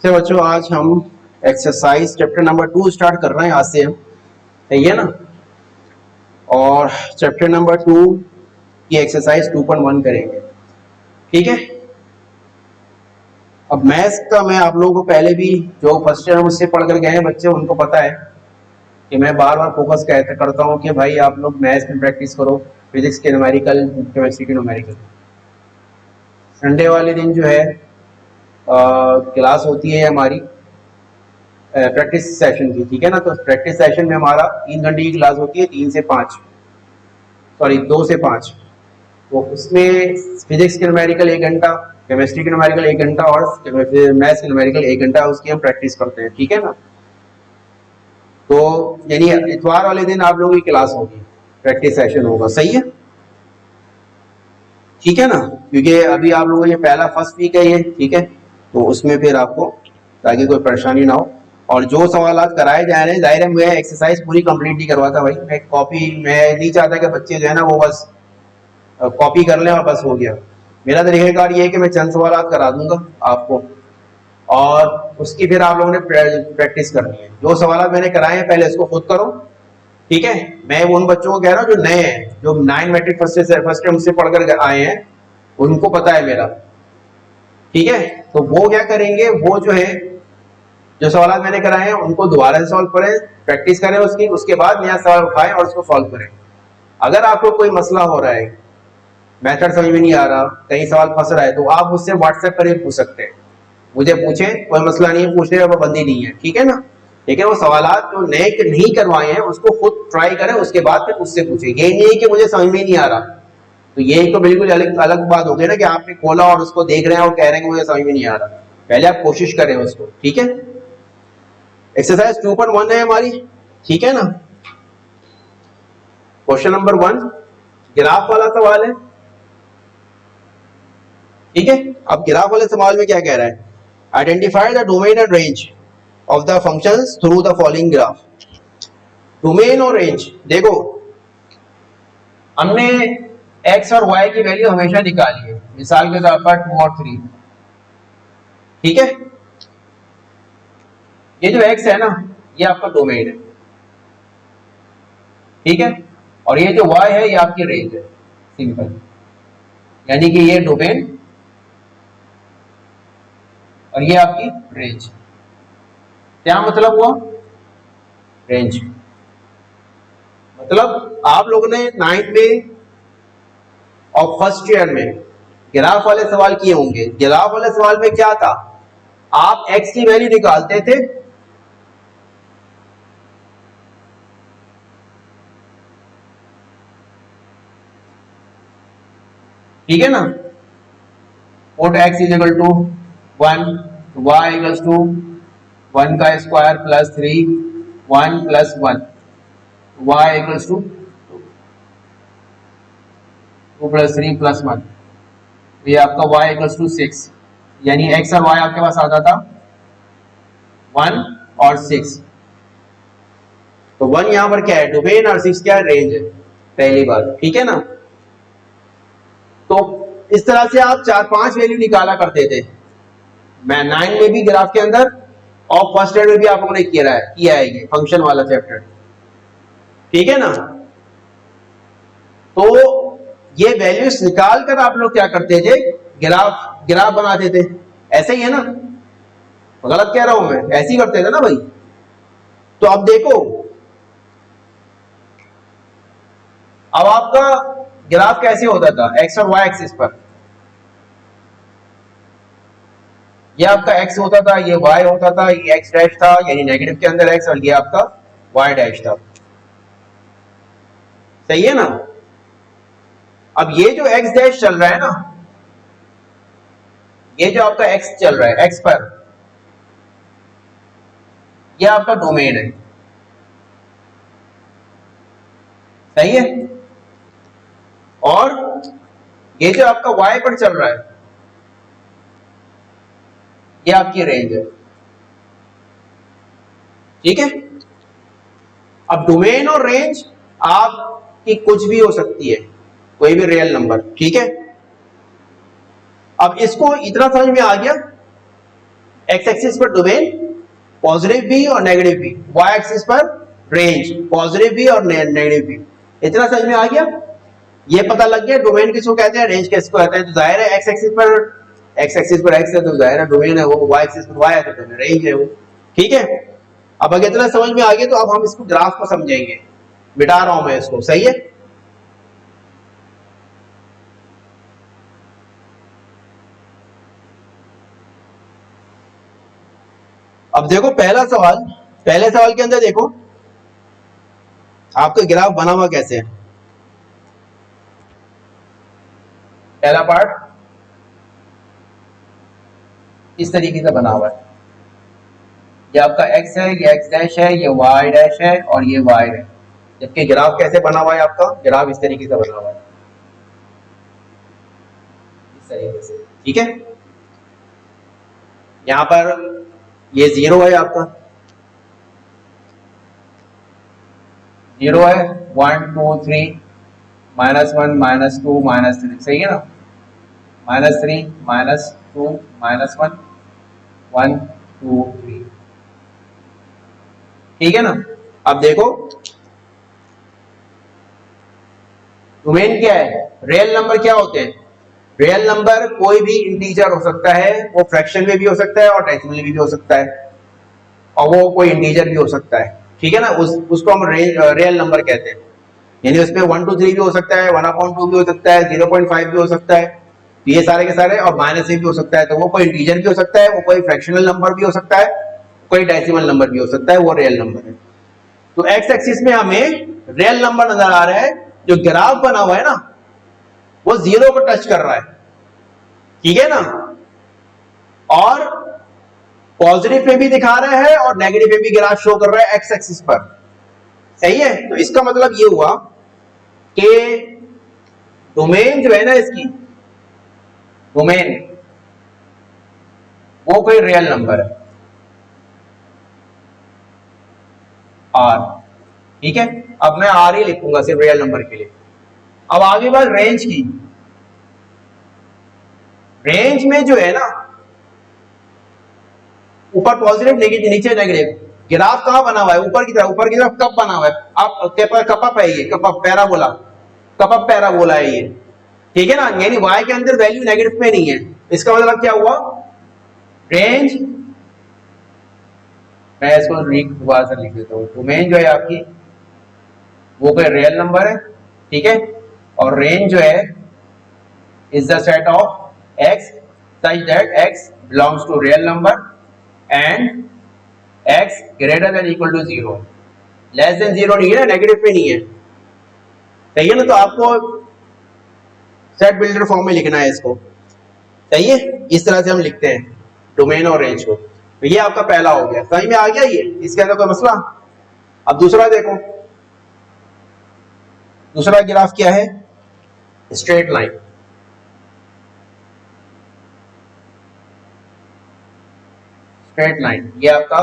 से बच्चों आज हम एक्सरसाइज चैप्टर नंबर 2 स्टार्ट कर रहे हैं। आज से हम है ये ना, और चैप्टर नंबर 2 की एक्सरसाइज 2.1 करेंगे। ठीक है। अब मैथ्स का मैं आप लोगों को पहले भी जो फर्स्ट ईयर मुझसे पढ़ कर गए हैं बच्चे, उनको पता है कि मैं बार बार फोकस करता हूँ कि भाई आप लोग मैथ्स में प्रैक्टिस करो, फिजिक्स के न्यूमेरिकल, केमिस्ट्री के न्यूमेरिकल। संडे वाले दिन जो है क्लास होती है हमारी प्रैक्टिस सेशन की। ठीक है ना। तो प्रैक्टिस सेशन में हमारा 3 घंटे की क्लास होती है, 2 से 5। तो उसमें फिजिक्स के न्यूमेरिकल 1 घंटा, केमिस्ट्री के न्यूमेरिकल 1 घंटा और मैथ्स के न्यूमेरिकल 1 घंटा उसकी हम प्रैक्टिस करते हैं। ठीक है ना। तो यानी इतवार वाले दिन आप लोगों की क्लास होगी, प्रैक्टिस सेशन होगा। सही है, ठीक है ना। क्योंकि अभी आप लोगों को ये पहला फर्स्ट वीक है ये। ठीक है। तो उसमें फिर आपको ताकि कोई परेशानी ना हो, और जो सवालात कराए जा रहे हैं, जाहिर है मैं एक्सरसाइज पूरी कंप्लीट नहीं करवाता भाई। मैं नहीं चाहता कि बच्चे जो है ना वो बस कॉपी कर लें और बस हो गया। मेरा तरीक़ाकार ये है कि मैं चंद सवालात करा दूंगा आपको, और उसकी फिर आप लोगों ने प्रैक्टिस करनी है। जो सवालात मैंने कराए हैं पहले उसको खुद करो। ठीक है। मैं उन बच्चों को कह रहा हूँ जो नए हैं, जो 9 मैट्रिक फर्स्ट ईयर मुझसे पढ़कर आए हैं, उनको पता है मेरा। ठीक है। तो वो क्या करेंगे, वो जो है जो सवाल मैंने कराए हैं उनको दोबारा से सॉल्व करें, प्रैक्टिस करें उसकी, उसके बाद नया सवाल उठाएं और उसको सॉल्व करें। अगर आपको कोई मसला हो रहा है, मेथड समझ में नहीं आ रहा, कहीं सवाल फंस रहा है, तो आप मुझसे व्हाट्सएप पर पूछ सकते हैं। मुझे पूछें, कोई मसला नहीं है, पूछने का पाबंदी नहीं है। ठीक है ना। लेकिन वो सवालात जो नए नहीं करवाए हैं उसको खुद ट्राई करें, उसके बाद फिर उससे पूछें। ये नहीं है कि मुझे समझ में नहीं आ रहा, तो ये तो बिल्कुल अलग बात हो गई ना कि आपने खोला और उसको देख रहे हैं और कह रहे हैं कि मुझे समझ में नहीं आ रहा। पहले आप कोशिश करें उसको। ठीक है। एक्सरसाइज 2.1 है हमारी। ठीक है ना। क्वेश्चन नंबर 1 ग्राफ वाला सवाल है। ठीक है। अब ग्राफ वाले सवाल में क्या कह रहा है, identify the domain and range of the functions through the following graph. Domain और रेंज देखो, हमने x और y की वैल्यू हमेशा निकाली है, मिसाल के तौर पर 2 और 3। ठीक है। ये जो x है ना, ये आपका डोमेन है। ठीक है। और ये जो y है ये आपकी रेंज है। सिंपल, यानी कि ये डोमेन और ये आपकी रेंज। क्या मतलब हुआ, रेंज मतलब आप लोगों ने 9th में और फर्स्ट ईयर में ग्राफ वाले सवाल किए होंगे। ग्राफ वाले सवाल में क्या था, आप x की वैल्यू निकालते थे, ठीक है ना। Put x is equal to 1, y equals to 1 का square plus 3, 1 plus 1, y equals to 2 plus 3 plus 1, ये आपका y इक्वल्स टू 6। यानी x और y आपके पास आता था 1 और 6। तो 1 यहां पर क्या है, डोमेन, और 6 क्या है, रेंज है। पहली बात। ठीक है ना। तो इस तरह से आप 4-5 वैल्यू निकाला करते थे। मैं 9 में भी ग्राफ के अंदर और फर्स्ट ईयर में भी आप लोगों ने किया है ये फंक्शन वाला चैप्टर। ठीक है ना। तो ये वैल्यूज निकाल कर आप लोग क्या करते थे, ग्राफ बनाते थे। ऐसे ही है ना, गलत कह रहा हूं मैं, ऐसे ही करते थे ना भाई। तो अब देखो, अब आपका ग्राफ कैसे होता था, एक्स और वाई एक्सिस पर। ये आपका x होता था, ये y होता था, ये x डैश था, यानी नेगेटिव के अंदर x, और ये आपका y डैश था। सही है ना। अब ये जो x डैश चल रहा है ना, ये जो आपका x चल रहा है x पर, ये आपका डोमेन है। सही है। और ये जो आपका y पर चल रहा है, ये आपकी रेंज है। ठीक है। अब डोमेन और रेंज आपकी कुछ भी हो सकती है, कोई भी रियल नंबर। ठीक है। अब इसको इतना समझ में आ गया एक्स एक्सिस पर डोमेन पॉजिटिव भी और नेगेटिव भी, वाई एक्सिस पर रेंज पॉजिटिव भी और नेगेटिव भी। इतना समझ में आ गया? ये पता लग गया डोमेन किसको कहते हैं, रेंज किसको कहते हैं। तो जाहिर है एक्स एक्सिस पर एक्स है तो जाहिर है डोमेन है वो, वाई एक्सिस पर वाई है तो रेंज है वो। ठीक है, अब अगर इतना समझ में आ गया तो अब हम इसको ग्राफ को समझेंगे। मिटा रहा हूं मैं इसको, सही है। अब देखो पहला सवाल, पहले सवाल के अंदर देखो आपका ग्राफ बना हुआ कैसे है। पहला पार्ट इस तरीके से बना हुआ है, ये आपका x है, ये x डैश है, ये y डैश है और ये y है। जबकि ग्राफ कैसे बना हुआ है, आपका ग्राफ इस तरीके से बना हुआ है, इस तरीके से। ठीक है, यहां पर ये 0 है, आपका 0 है, 1 2 3 -1 -2 -3, सही है ना, -3 -2 -1 1 2 3। ठीक है ना। अब देखो डोमेन क्या है, रियल नंबर क्या होते हैं। रियल नंबर कोई भी इंटीजर हो सकता है, वो फ्रैक्शन में भी हो सकता है और डेसिमल में भी हो सकता है, और वो कोई इंटीजर भी हो सकता है। ठीक है ना, उसको हम रियल नंबर कहते हैं। यानी उसमें 1 2 3 भी हो सकता है, 1/2 भी हो सकता है, 0.5 भी हो सकता है, तो ये सारे के सारे, और -1 भी हो सकता है। तो वो कोई इंटीजर भी हो सकता है, वो कोई फ्रैक्शनल नंबर भी हो सकता है, कोई डेसिमल नंबर भी हो सकता है, वो रियल नंबर है। तो एक्स एक्सिस में हमें रियल नंबर नजर आ रहा है, जो ग्राफ बना हुआ है ना वो 0 को टच कर रहा है। ठीक है ना, और पॉजिटिव पे भी दिखा रहा है और नेगेटिव पे भी ग्राफ शो कर रहा है एक्स एक्सिस पर। सही है, तो इसका मतलब ये हुआ कि डोमेन जो है ना, इसकी डोमेन वो कोई रियल नंबर है आर। ठीक है, अब मैं आर ही लिखूंगा सिर्फ रियल नंबर के लिए। अब आगे बात रेंज की। रेंज में जो है ना, ऊपर पॉजिटिव नेगेटिव, नीचे नेगेटिव। ग्राफ कहां बना हुआ है, ऊपर की तरफ, ऊपर की तरफ कप बना हुआ है। आप कपअप है, ये कपअप पैराबोला, कपअप पैराबोला है ये। ठीक है ना, यानी y के अंदर वैल्यू नेगेटिव में नहीं है। इसका मतलब क्या हुआ, रेंज, मैं इसको दोबारा से लिख देता हूं। डोमेन जो है आपकी वो कोई रियल नंबर है। ठीक है, और रेंज जो है is the set of x such that x belongs to real number and x greater than equal to 0, less than 0 नहीं है, नेगेटिव पे नहीं है। सही है ना, तो आपको सेट बिल्डर फॉर्म में लिखना है इसको। सही है, इस तरह से हम लिखते हैं डोमेन और रेंज को। तो ये आपका पहला हो गया, समझ में आ गया ये, इसके अंदर कोई मसला। अब दूसरा देखो, दूसरा ग्राफ क्या है, स्ट्रेट लाइन। स्ट्रेट लाइन ये आपका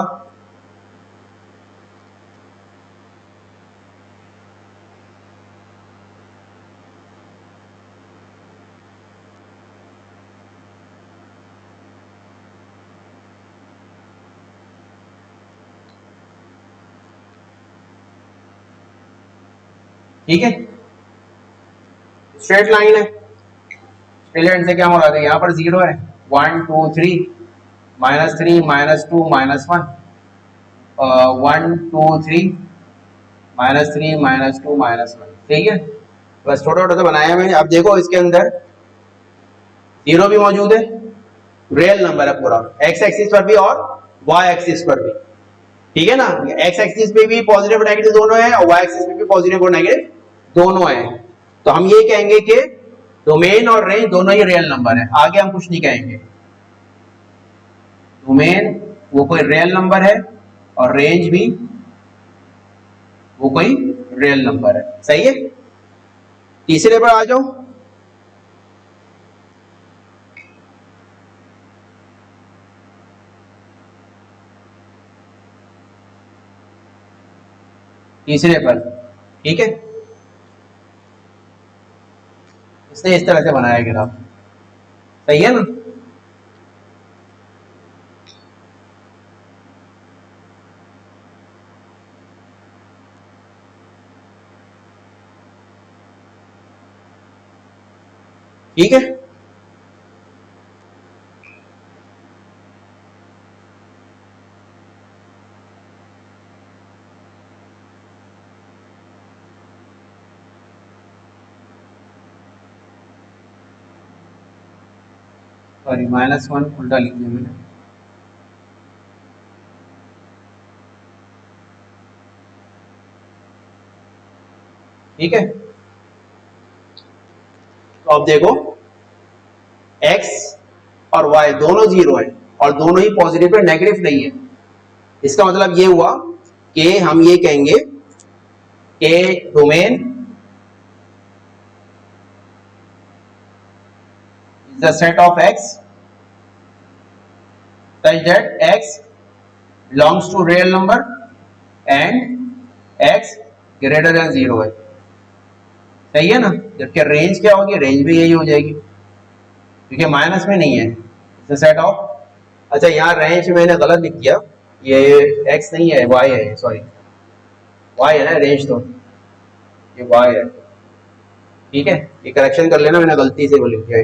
ठीक है, स्ट्रेट लाइन है। स्ट्रेट लाइन से क्या हो रहा है, यहां पर 0 है, 1 2 3 -3 -2 -1 1 2 3 -3 -2 -1। ठीक है, बस छोटा छोटा सा बनाया मैंने। अब देखो इसके अंदर 0 भी मौजूद है, रियल नंबर है पूरा, एक्स एक्सिस पर भी और वाई एक्सिस पर भी। ठीक है ना, एक्स एक्सिस पे भी पॉजिटिव और नेगेटिव दोनों है, और वाई एक्सिस पे भी पॉजिटिव और नेगेटिव दोनों है। तो हम ये कहेंगे कि डोमेन और रेंज दोनों ही रियल नंबर है, आगे हम कुछ नहीं कहेंगे। डोमेन वो कोई रियल नंबर है और रेंज भी वो कोई रियल नंबर है। सही है, तीसरे पर आ जाओ। तीसरे पर, ठीक है, इसने इस तरह से बनाया ग्राफ। सही है ना, ठीक है। सॉरी -1 उल्टा लिख दिया मैंने। ठीक है, तो अब देखो x और y दोनों जीरो है और दोनों ही पॉजिटिव है, नेगेटिव नहीं है। इसका मतलब ये हुआ कि हम ये कहेंगे कि domain is the set of x such that x belongs to real number and x greater than 0 है। सही है ना, जबकि रेंज क्या होगी, रेंज भी यही हो जाएगी क्योंकि माइनस में नहीं है सेट ऑफ। अच्छा यहाँ रेंज मैंने गलत लिख दिया, ये x नहीं है y है, सॉरी y है ना रेंज, तो ये y है। ठीक है, ये करेक्शन कर लेना, मैंने गलती से वो लिख दिया।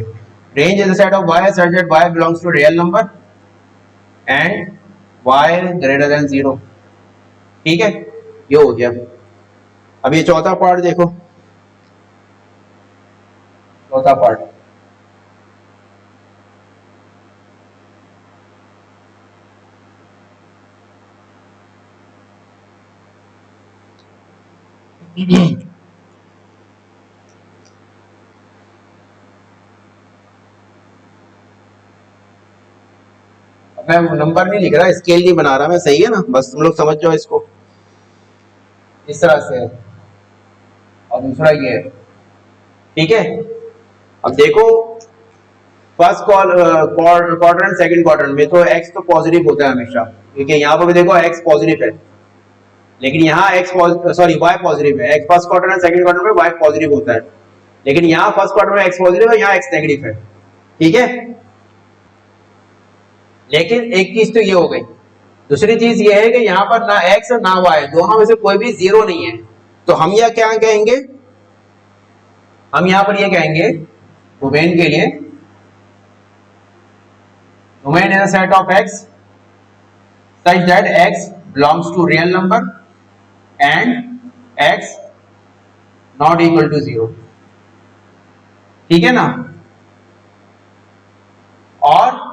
Range is the set of y such that y belongs to real number and y greater than 0। ठीक है, ये हो गया। अब ये चौथा पार्ट देखो, चौथा पार्ट मैं नंबर नहीं लिख रहा, स्केल नहीं बना रहा मैं, सही है ना, बस तुम लोग समझ जाओ इसको इस तरह से। और दूसरा ये है, ठीक है। अब देखो फर्स्ट क्वाड्रेंट सेकंड क्वाड्रेंट में तो x तो पॉजिटिव होता है हमेशा, क्योंकि यहाँ पर भी देखो x पॉजिटिव है, लेकिन यहाँ y पॉजिटिव है। x first quadrant second quadrant में y पॉजिटिव होता है, लेकिन यहाँ फर्स्ट क्वाड्रेंट में x पॉजिटिव है, यहाँ x नेगेटिव है। ठीक है, लेकिन एक चीज तो ये हो गई, दूसरी चीज ये है कि यहाँ पर ना x और ना y दोनों में से कोई भी जीरो नहीं है। तो हम यह क्या कहेंगे, हम यहाँ पर ये कहेंगे डोमेन के लिए, domain is a set of x such that x belongs to real number and x not equal to 0। ठीक है ना, और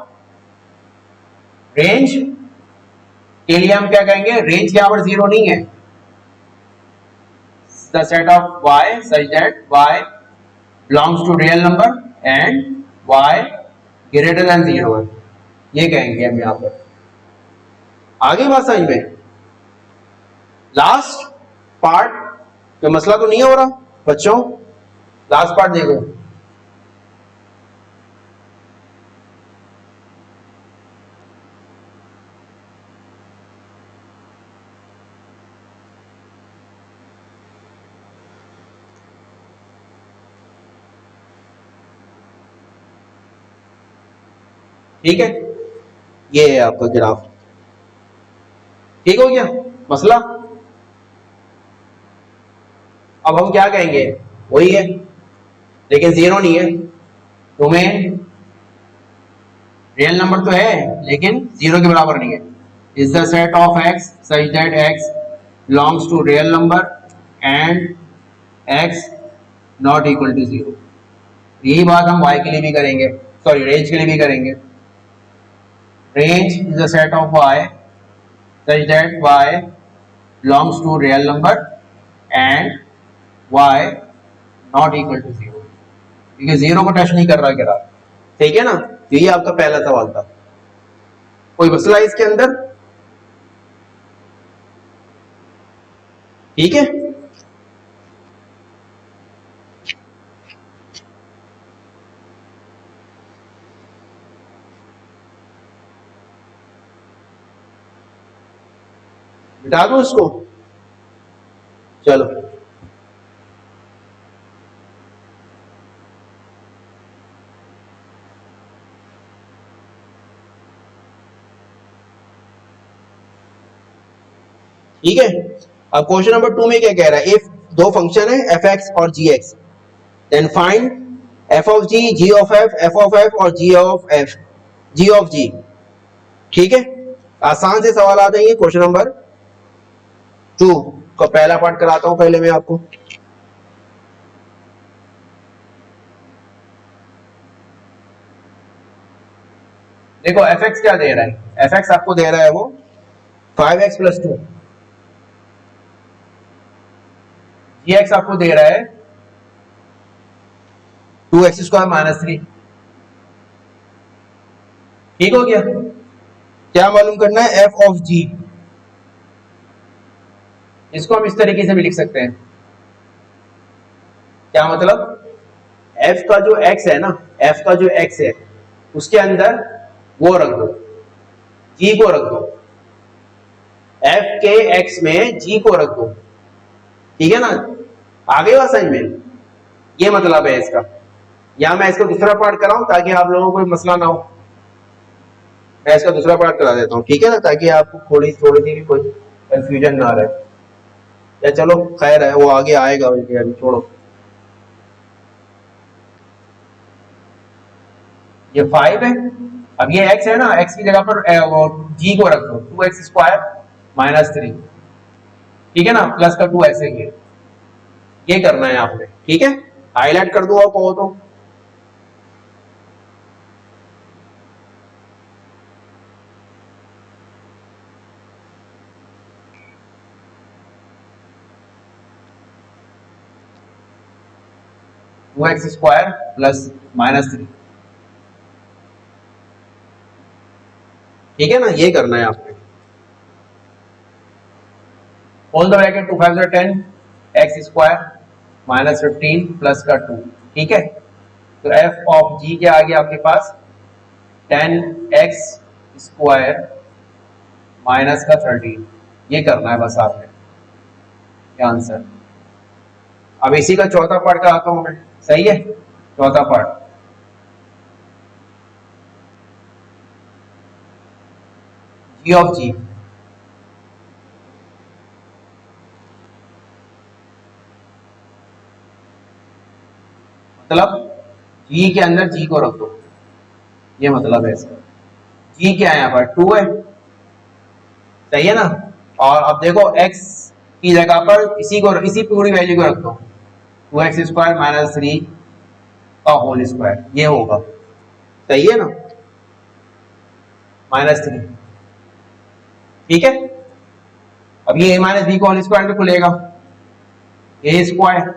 रेंज के लिए हम क्या कहेंगे, रेंज यहां पर 0 नहीं है, the set of y such that y belongs to real number and y greater than 0 है, ये कहेंगे हम यहां पर। आगे बात समझ में, लास्ट पार्ट पे मसला तो नहीं हो रहा बच्चों, लास्ट पार्ट देखो, ठीक है, ये है आपका ग्राफ। ठीक हो गया मसला। अब हम क्या कहेंगे, वही है लेकिन 0 नहीं है, डोमेन रियल नंबर तो है लेकिन 0 के बराबर नहीं है। Is the set of x such that x belongs to real number and x not equal to 0। यही बात हम y के लिए भी करेंगे, सॉरी रेंज के लिए भी करेंगे। Range is a set of y such that y belongs to real number and y not equal to 0, क्योंकि 0 को टच नहीं कर रहा ग्राफ। ठीक है ना, यही आपका पहला सवाल था। कोई मसला इसके अंदर? ठीक है, मिटा दो उसको, चलो ठीक है। अब क्वेश्चन नंबर 2 में क्या कह रहा है, इफ दो फंक्शन है f(x) और g(x), then find F of G, G of F और जी ऑफ जी। ठीक है, आसान से सवाल आ जाएंगे। क्वेश्चन नंबर 2 का पहला पार्ट कराता हूं पहले मैं आपको। देखो एफ एक्स क्या दे रहा है, एफ एक्स आपको दे रहा है वो 5x प्लस 2, जी एक्स आपको दे रहा है 2x स्क्वायर माइनस 3। ठीक हो गया। क्या मालूम करना है, एफ ऑफ जी। इसको हम इस तरीके से भी लिख सकते हैं। क्या मतलब, एफ का जो एक्स है ना, एफ का जो एक्स है उसके अंदर वो रख दो, जी को रख दो, एफ के एक्स में जी को रख दो। ठीक है ना, आगे हुआ समझ में, ये मतलब है इसका। या मैं इसको दूसरा पार्ट कराऊं ताकि आप लोगों को कोई मसला ना हो। मैं इसका दूसरा पार्ट करा देता हूं, ठीक है ना, ताकि आपको थोड़ी थोड़ी सी भी कोई कंफ्यूजन ना रहे। या चलो खैर है, वो आगे आएगा, अभी छोड़ो। ये 5 है, अब ये x है ना, x की जगह पर g को रख दो, 2x स्क्वायर माइनस 3। ठीक है ना, प्लस का 2x है ये करना है आपने। ठीक है, हाईलाइट कर दो आप कहो तो। Two X square plus minus 3। ठीक है ना, ये करना है आपने। Whole the bracket 2 5 10, X square minus 15 plus का 2। ठीक है, तो एफ ऑफ जी क्या आ गया आपके पास, 10x स्क्वायर माइनस का 13। ये करना है बस आपने, ये आंसर। अब इसी का चौथा पार्ट कराता हूं मैं, सही है। चौथा पार्ट, जी ऑफ जी। मतलब जी के अंदर जी को रख दो, ये मतलब है इसका। जी क्या है यहाँ पर, 2 है, सही है ना। और अब देखो x की जगह पर इसी पूरी वैल्यू को रख दो, 2x स्क्वायर माइनस 3 का होल स्क्वायर, ये होगा, सही है ना, माइनस 3। ठीक है, अब ये a माइनस बी का होल स्क्वायर भी खुलेगा, a square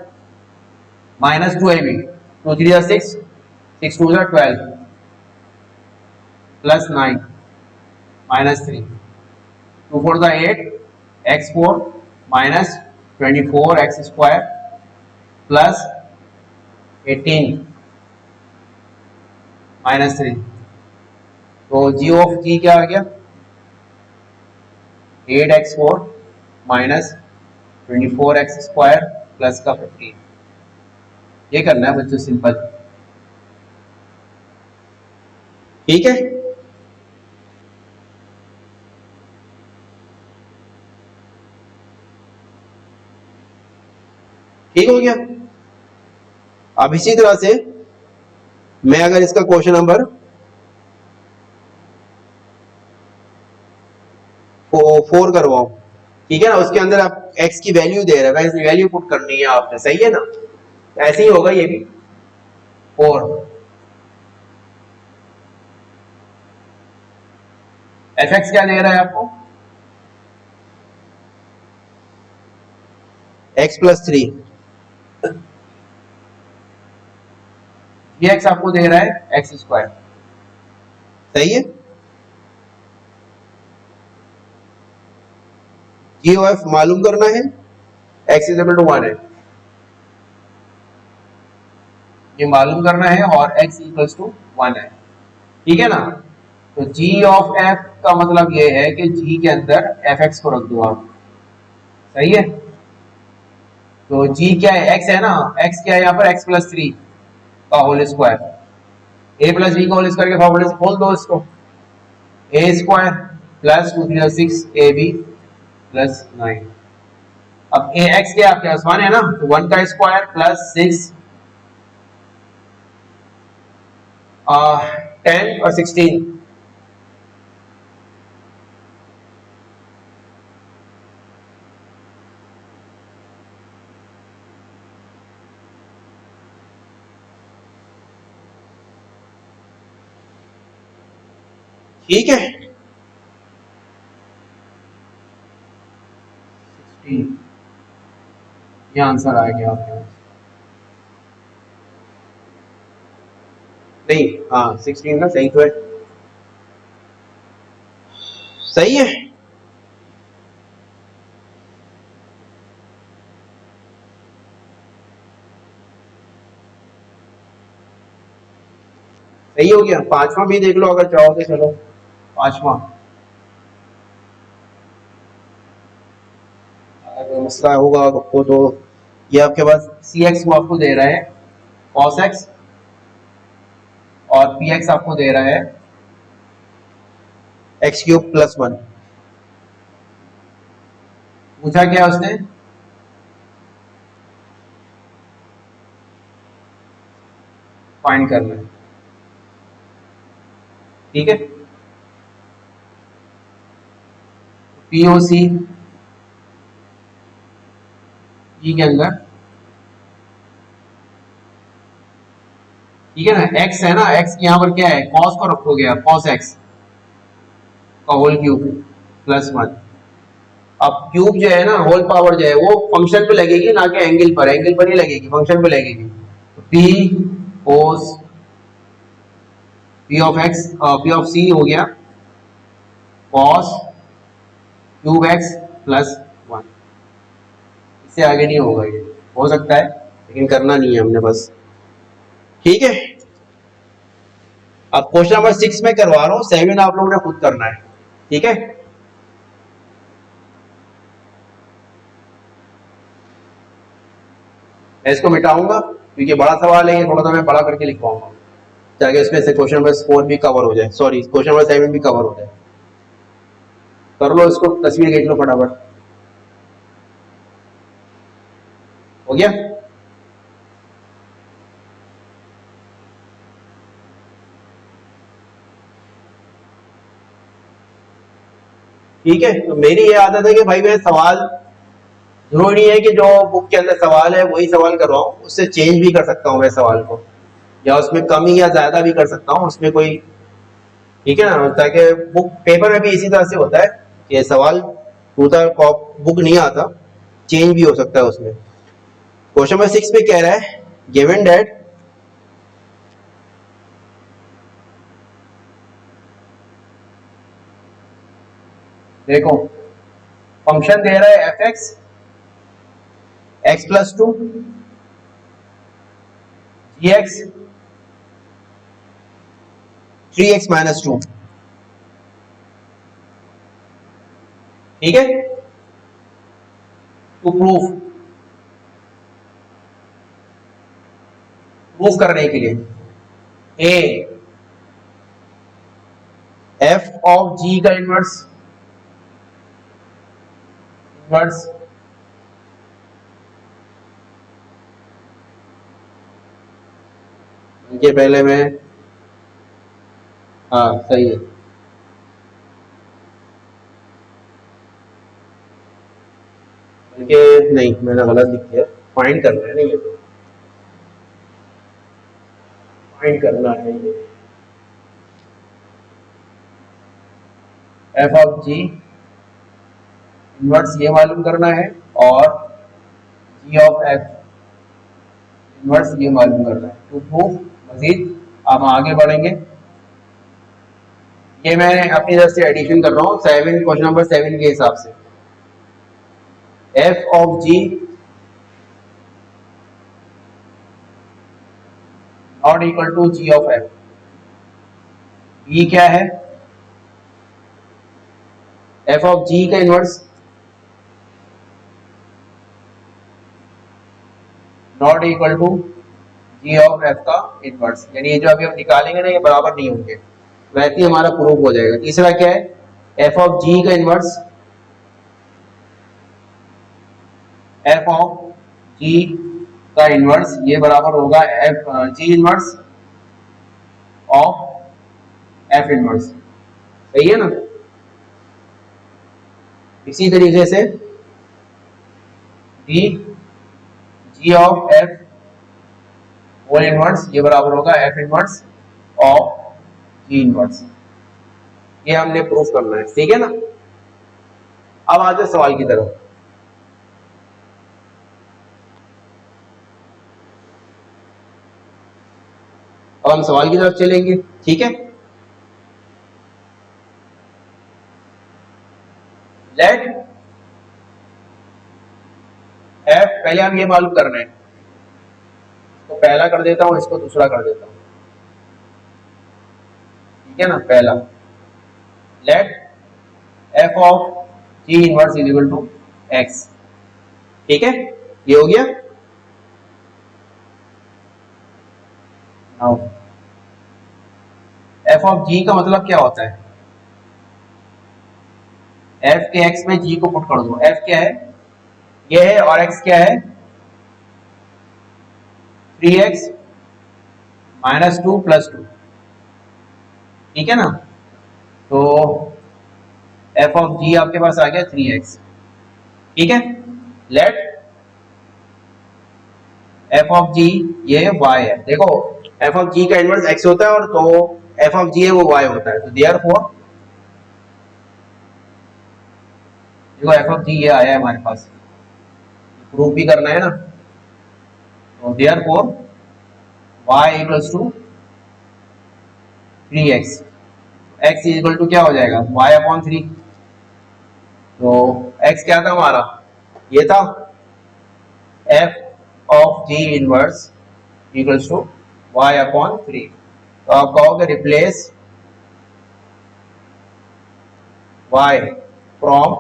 minus 2ab, 2 3 6, 6 2 12 plus 9 minus 3, 2 4 8, x4 minus 24 x square plus 18 minus 3। तो जी ऑफ जी क्या आ गया, 8x4 minus 24 x square plus का 15। ये करना है बच्चों, सिंपल। ठीक है, ठीक हो गया। अब इसी तरह से मैं अगर इसका क्वेश्चन नंबर 4 करवाऊं, ठीक है ना, उसके अंदर आप x की वैल्यू दे रहे हैं, वैल्यू पुट करनी है आपने, सही है ना। ऐसे ही होगा ये भी 4। एफ एक्स क्या दे रहा है आपको, x प्लस 3। ये x आपको दे रहा है एक्स स्क्वायर, सही है। जी ओ एफ मालूम करना है, x इज इक्वल टू 1 है, ये मालूम करना है, और x इक्वल्स टू 1 है। ठीक है ना, तो g ऑफ f का मतलब ये है कि g के अंदर fx को रख दो आप, सही है। तो g क्या है, x है ना, x क्या है यहाँ पर, x प्लस 3 का whole square, a plus B का होल स्क्वायर के फॉर्मूले से खोल दो इसको, a square plus 2 3 6 ab plus 9। अब a x क्या आपके पास 1 है ना, तो 1 का स्क्वायर प्लस 6 10 और 16। ठीक है, 16 ये आंसर आ गया आपके पास। नहीं, हाँ 16 ना सही तो है, सही है। सही हो गया। पांचवा भी देख लो अगर चाहोगे, चलो पांचवा। अगर मसला होगा आपको तो ये आपके पास सी एक्स को आपको दे रहा है कॉस एक्स, और पी एक्स आपको दे रहा है एक्स क्यूब प्लस 1। पूछा क्या उसने, फाइंड करना है। ठीक है, पीओसी के अंदर, ठीक है ना, एक्स है ना, एक्स यहाँ पर क्या है, कॉस को रखोगे आप, कॉस एक्स का होल क्यूब प्लस 1। अब क्यूब जो है ना, होल पावर जो है वो फंक्शन पे लगेगी ना कि एंगल पर, एंगल पर नहीं लगेगी, फंक्शन पे लगेगी। P cos p of x, p of c हो गया कॉस क्यूब एक्स प्लस 1। इससे आगे नहीं होगा, ये हो सकता है लेकिन करना नहीं है हमने बस। ठीक है, अब क्वेश्चन नंबर 6 में करवा रहा हूँ, 7 आप लोगों ने खुद करना है। ठीक है, मैं इसको मिटाऊंगा क्योंकि बड़ा सवाल है, ये थोड़ा सा मैं बड़ा करके लिखवाऊंगा ताकि इसमें से क्वेश्चन नंबर 4 भी कवर हो जाए, सॉरी क्वेश्चन नंबर 7 भी कवर हो जाए। कर लो इसको, तस्वीर खींच लो फटाफट। हो गया, ठीक है। तो मेरी ये आदत है कि भाई मैं सवाल जरूरी नहीं है कि जो बुक के अंदर सवाल है वही सवाल करवाऊं, उससे चेंज भी कर सकता हूं मैं सवाल को, या उसमें कमी या ज्यादा भी कर सकता हूं उसमें कोई, ठीक है ना, ताकि बुक पेपर में भी इसी तरह से होता है कि सवाल पूरा बुक नहीं आता, चेंज भी हो सकता है उसमें। क्वेश्चन नंबर 6 में कह रहा है गिवन दैट देखो फंक्शन दे रहा है एफ एक्स एक्स प्लस 2 जी एक्स 3x माइनस 2। ठीक है, टू प्रूफ करने के लिए ए एफ ऑफ जी का इनवर्स, इनवर्स ये पहले मैं, हाँ सही है, बल्कि नहीं मैंने गलत लिख दिया, फाइंड करना है, नहीं ये फाइंड करना है, ये एफ ऑफ जी इनवर्स ये मालूम करना है, और जी ऑफ एफ इनवर्स ये मालूम करना है। टू प्रूफ मजीद हम आगे बढ़ेंगे। ये मैं अपनी तरफ से एडिशन कर रहा हूँ 7, क्वेश्चन नंबर 7 के हिसाब से। F of ji not equal to ji of F, ये क्या है, एफ ऑफ जी का inverse not equal to ji of F का इनवर्स, यानी ये जो अभी हम निकालेंगे ना ये बराबर नहीं होंगे, वैसे ही हमारा प्रूफ हो जाएगा। तीसरा क्या है, एफ ऑफ जी का इनवर्स, एफ ऑफ जी का इनवर्स ये बराबर होगा F G inverse of F inverse. सही है ना। इसी तरीके से the G of F whole inverse ये बराबर होगा F inverse of ji inverse. ये हमने प्रूफ करना है, ठीक है ना। अब आ जाओ सवाल की तरफ। अब हम सवाल की तरफ चलेंगे, ठीक है। लेट एफ, पहले हम ये मालूम करना है, तो पहला कर देता हूं, इसको दूसरा कर देता हूं, ठीक है ना। पहला let F of ji inverse is equal to X, ठीक है, ये हो गया। नाउ एफ ऑफ जी का मतलब क्या होता है, एफ के एक्स में जी को पुट कर दो। एफ क्या है, ये है, और एक्स क्या है 3x माइनस 2 प्लस 2, ठीक है ना। तो एफ ऑफ जी आपके पास आ गया 3x, ठीक है। लेट एफ ऑफ जी ये y है, देखो एफ ऑफ जी का इनवर्स x होता है, और तो एफ ऑफ जी है वो y होता है, तो देयरफॉर देखो एफ ऑफ जी ये आया है हमारे पास, प्रूफ भी करना है ना, तो therefore y equals to 3x, x is equal to क्या हो जाएगा y अपॉन 3। तो x क्या था हमारा, ये था f of g inverse equals to y upon 3। तो आप कहोगे रिप्लेस y फ्रॉम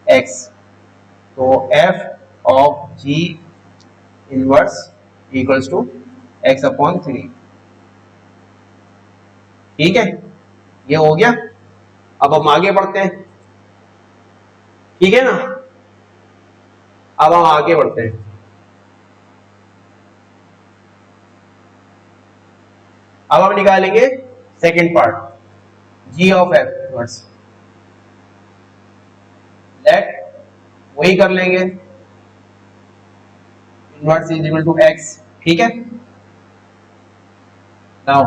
x, तो f of g inverse equals to x upon 3, ठीक है, ये हो गया। अब हम आगे बढ़ते हैं, ठीक है ना। अब हम आगे बढ़ते हैं, अब हम निकालेंगे second part g of f inverse. Let वही कर लेंगे, inverse is equal to x, ठीक है। नाउ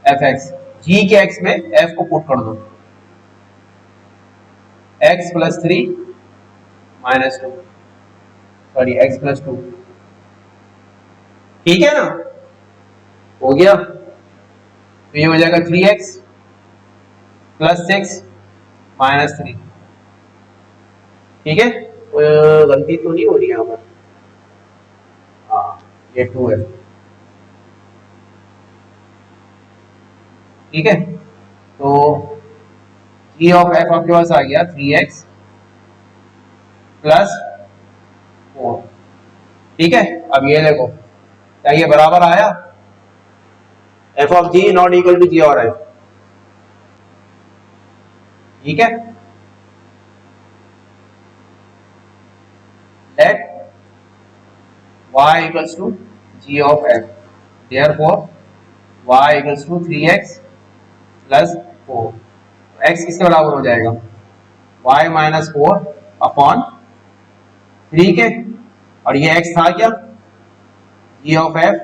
एफ एक्स, जी के एक्स में एफ को पुट कर दो, x plus 3 minus 2, sorry x plus 2, ठीक है ना, हो गया। तो ये हो जाएगा 3x प्लस 6 माइनस 3, ठीक है। गलती तो नहीं हो रही यहाँ पर, हाँ ये 2 है, ठीक है। तो g ऑफ f आपके पास आ गया 3x प्लस 4, ठीक है। अब ये देखो क्या ये बराबर आया, f of g not equal to g और f, ठीक है। Let y equals to g of f, therefore y equals to 3x plus 4, x किसके बराबर हो जाएगा y माइनस 4 अपॉन 3 के, और ये x था क्या g ऑफ f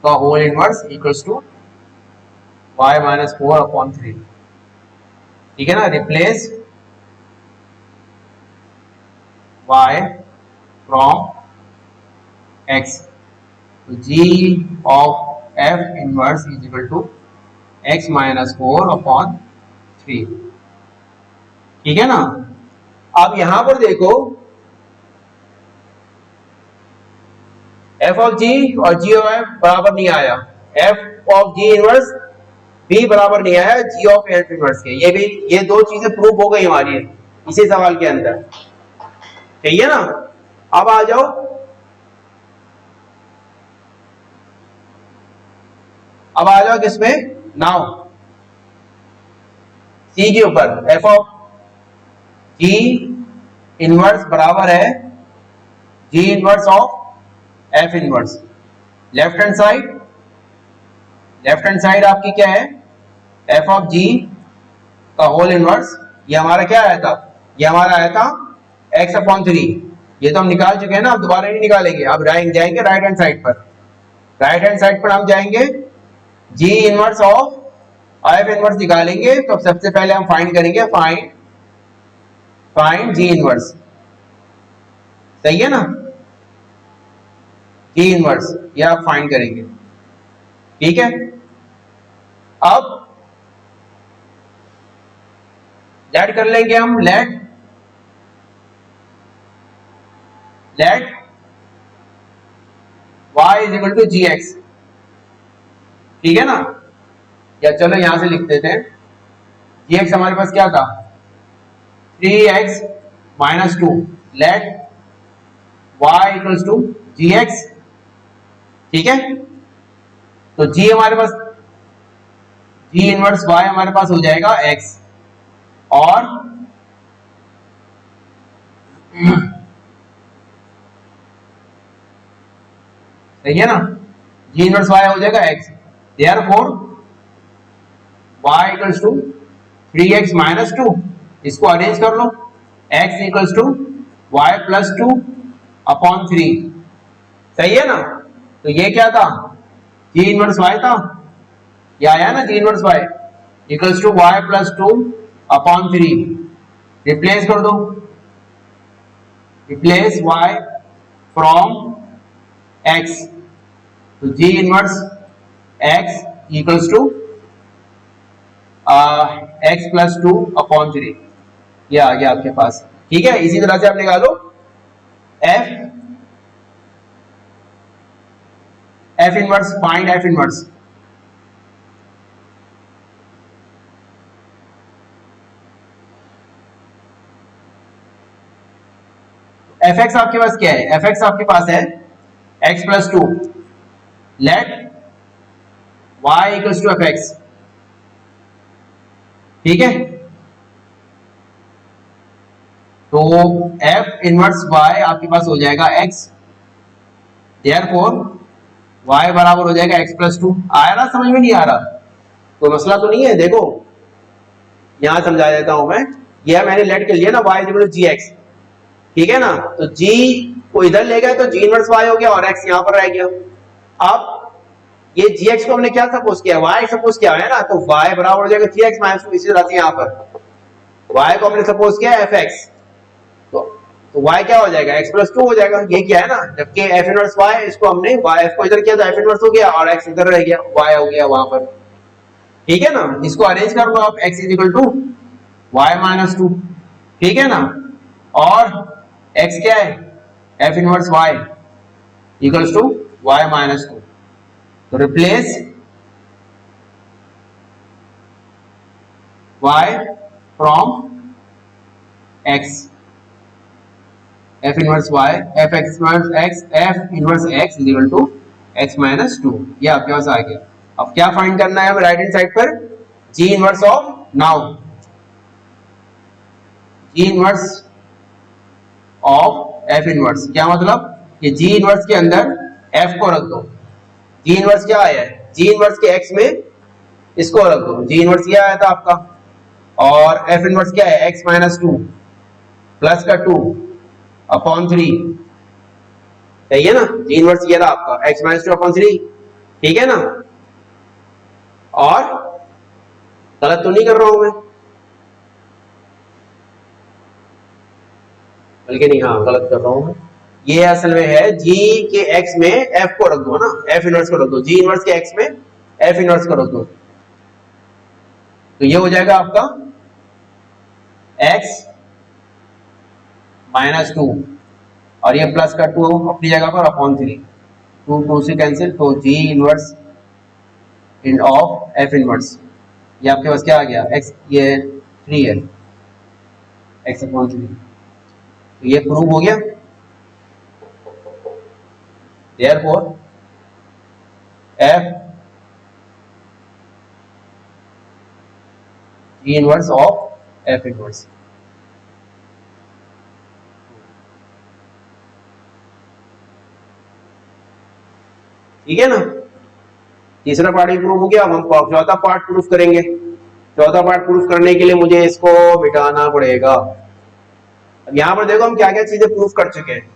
का whole inverse equals to y minus 4 upon 3, ठीक है ना। रिप्लेस y फ्रॉम x, तो g of f inverse is equal to x minus 4 upon 3, ठीक है ना। अब यहां पर देखो f ऑफ g और g ऑफ f बराबर नहीं आया, f ऑफ g इनवर्स भी बराबर नहीं आया g ऑफ f इनवर्स के, ये भी, ये दो चीजें प्रूफ हो गई हमारी इसी सवाल के अंदर, ठीक है ना। अब आ जाओ, अब आ जाओ किसमें, नाउ c के ऊपर f ऑफ g इनवर्स बराबर है जी inverse of F inverse. Left hand side आपकी क्या है, एफ ऑफ जी का होल इनवर्स। ये हमारा क्या आया था, ये हमारा आया था एक्स अपॉन 3। ये तो हम निकाल चुके हैं ना, अब दोबारा नहीं निकालेंगे। अब जाएंगे राइट हैंड साइड पर। राइट हैंड साइड पर हम जाएंगे, जी इनवर्स ऑफ एफ इनवर्स निकालेंगे। तो सबसे पहले हम फाइंड करेंगे, फाइंड जी इनवर्स। सही है ना, जी इनवर्स ये आप फाइंड करेंगे। ठीक है, अब लेट कर लेंगे हम, let y is equal to g x. ठीक है ना, या चलो यहां से लिख देते हैं, जी एक्स हमारे पास क्या था, 3x minus 2। Let y equals to g x. ठीक है, तो g हमारे पास, जी इनवर्स y हमारे पास हो जाएगा x, और सही है ना, जी इनवर्स y हो जाएगा x। Therefore y equals to 3x minus 2। इसको अरेंज कर लो, x equals to y plus 2 upon 3। सही है ना, तो ये क्या था, जी इनवर्स y था, ये आया ना g inverse y equals to y plus 2 upon 3। Replace कर दो, रिप्लेस y फ्रॉम x, तो g inverse x equals to x plus 2 upon 3। ये आ गया आपके पास। ठीक है, इसी तरह से आप निकालो f inverse, find f inverse. fx आपके पास क्या है, fx आपके पास है x plus 2। Let y equals to fx। ठीक है, तो f इनवर्स y आपके पास हो जाएगा x। देयरफॉर y बराबर हो जाएगा x प्लस 2। आया ना, समझ में नहीं आ रहा, कोई मसला तो नहीं है। देखो यहां समझा देता हूं मैं, यह मैंने लेट कर लिया ना y equal to g x. ठीक है ना, तो g को इधर ले गए तो g इनवर्स y हो गया और x यहां पर रह गया। अब ये gx को हमने क्या सपोज किया, y सपोज किया है ना, तो y बराबर हो जाएगा 3x माइनस 2। इसी तरह से यहां पर y को हमने सपोज किया fx, तो y क्या हो जाएगा, x प्लस 2 हो जाएगा। ये क्या है ना, जबकि f इनवर्स y, इसको हमने y f को इधर किया तो f इनवर्स हो गया और x इधर रह गया, y हो गया वहां पर। ठीक है ना, इसको अरेंज कर लो आप, x is equal to y minus 2। ठीक है ना, और x क्या है, f inverse y equals to y minus 2। तो replace y from x, f inverse y, f x inverse x, f inverse x is equal to x minus 2। ये आपके पास आ गया। अब क्या फाइंड करना है हमें राइट हैंड साइड पर, g inverse of, now g inverse of f inverse. क्या मतलब कि g इनवर्स के अंदर f को रख दो। g इनवर्स क्या आया है, g इनवर्स के x में इसको रख दो। g इनवर्स ये आया था आपका, और f इनवर्स क्या है, x माइनस 2 प्लस का 2 अपॉन 3। सही है ना, जी इनवर्स ये रहा आपका x माइनस 2 अपॉन 3। ठीक है ना, और गलत तो नहीं कर रहा हूं मैं, बल्कि नहीं, हाँ गलत कर रहा हूं मैं। ये असल में है g के x में f को रख दो ना, f इनवर्स को रख दो, g इनवर्स के x में f इनवर्स को रख दो। तो ये हो जाएगा आपका x माइनस 2 और ये प्लस का 2 अपनी जगह पर अपॉन 3। 2 2 से कैंसिल, तो g inverse in of f inverse, ये आपके पास क्या आ गया, x, ये 3 है, x अपॉन 3। तो ये प्रूव हो गया। Therefore f g inverse of f inverse. ठीक है ना। तीसरा पार्ट भी प्रूफ हो गया। अब हम चौथा पार्ट प्रूफ करेंगे। चौथा पार्ट प्रूफ करने के लिए मुझे इसको मिटाना पड़ेगा। अब यहां पर देखो हम क्या क्या चीजें प्रूफ कर चुके हैं।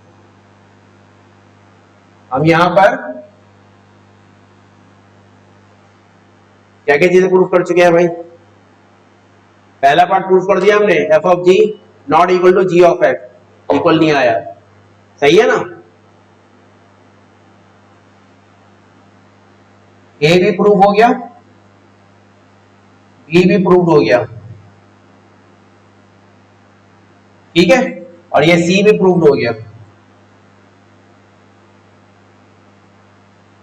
हम यहां पर क्या क्या चीजें प्रूफ कर चुके हैं भाई। पहला पार्ट प्रूफ कर दिया हमने, f of ji not equal to ji of f, equal नहीं आया, सही है ना। ए भी प्रूफ हो गया, बी भी प्रूफ हो गया, ठीक है, और ये सी भी प्रूफ हो गया,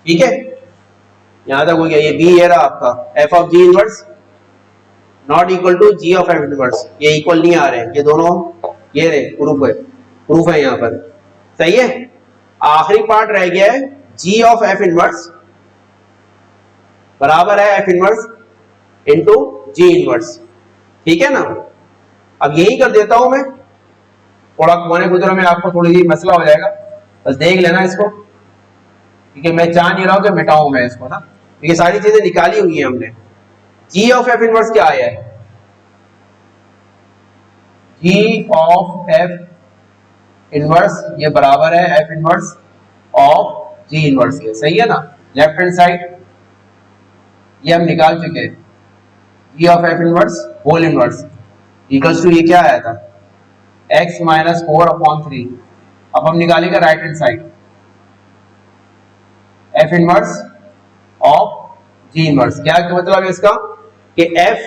ठीक है, यहां तक हो गया। ये बी ये रहा आपका f of ji inverse not equal to ji of F inverse, ये इक्वल नहीं आ रहे हैं, ये दोनों ये रहे प्रूफ है यहां पर, सही है। आखिरी पार्ट रह गया है जी ऑफ एफ इनवर्स बराबर है एफ इनवर्स इंटू जी इनवर्स, ठीक है ना। अब यही कर देता हूं मैं, थोड़ा कोने गुजरों में आपको थोड़ी सी मसला हो जाएगा, बस देख लेना इसको, ठीक है। मैं चाह नहीं रहा हूं कि मिटाऊं मैं इसको ना, ये सारी चीजें निकाली हुई है हमने। जी ऑफ एफ इनवर्स क्या आया है, जी ऑफ एफ इनवर्स ये बराबर है F inverse of ji inverse के, सही है ना। लेफ्ट हैंड साइड ये हम निकाल चुके हैं, g of F inverse whole inverse equals to ये क्या आया था x माइनस 4/3। अब हम निकालेंगे right hand side, F inverse of ji inverse, क्या मतलब है इसका कि एफ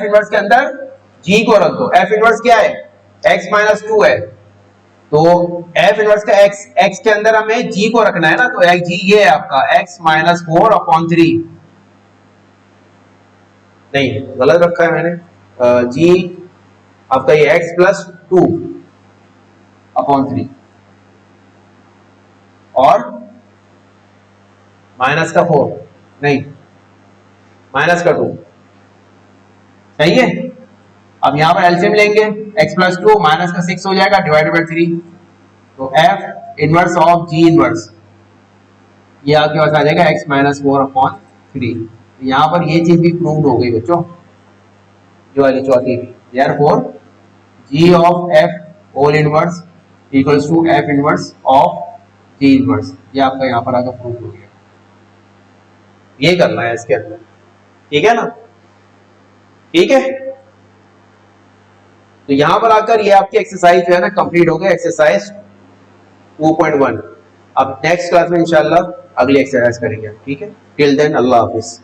इनवर्स के अंदर जी को रख दो। एफ इनवर्स क्या है, x माइनस 2 है, तो एफ इनवर्स का x के अंदर हमें g को रखना है ना, तो x g ये है आपका x माइनस 4/3, नहीं गलत रखा है मैंने, g आपका ये x प्लस 2/3 और माइनस का 4, नहीं माइनस का 2, सही है। अब यहां पर एलसीएम लेंगे, x प्लस 2 माइनस का 6 हो जाएगा डिवाइडेड बाय 3, तो f inverse of g inverse ये आपके पास आ जाएगा x माइनस 4/3। यहां पर ये चीज भी प्रूव्ड हो गई बच्चों, जो वाली चौथी, therefore g of f whole inverse equals to f inverse of g inverse, ये आपका यहां पर आकर प्रूव हो गया। ये करना है इसके अंदर, ठीक है ना, ठीक है। तो यहां पर आकर ये आपकी एक्सरसाइज जो है ना कंप्लीट हो गई, एक्सरसाइज 2.1। अब नेक्स्ट क्लास में इंशाल्लाह अगली एक्सरसाइज करेंगे, ठीक है। टिल देन अल्लाह हाफिज।